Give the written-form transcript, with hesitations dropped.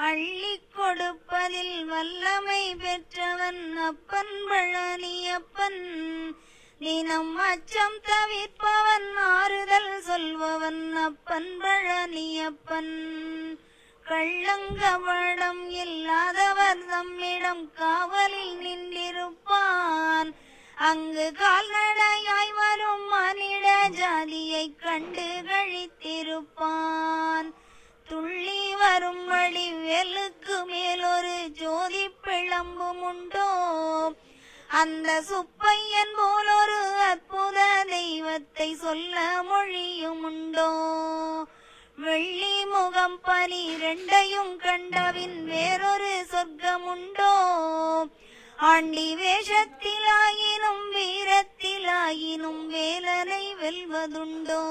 அள்ளிக் கொடுப்பதில் வல்லமை பெற்றவன் அப்பன் பழனியப்பன். தினம் அச்சம் தவிர்ப்பவன் ஆறுதல் சொல்பவன் அப்பன் பழனியப்பன். கள்ளங்கபடம் இல்லாதவர் தம்மிடம் காவலில் நின்றிருப்பான். அங்கு கால்நடையாய் வரும் மானிட ஜாதியை கண்டு கழித்திருப்பான். துள்ளி வரும் வடிவேலுக்கு மேலொரு ஜோதி பிளம்பும் உண்டோ? அந்த சுப்பையன் போலொரு அற்புத தெய்வத்தை சொல்ல மொழியும் உண்டோ? வெள்ளி முகம் 12 கண்டவின் வேறொரு சொர்க்கமுண்டோ? ஆண்டி வேஷத்திலாயினும் வீரத்திலாயினும் வேலனை வெல்வதுண்டோ?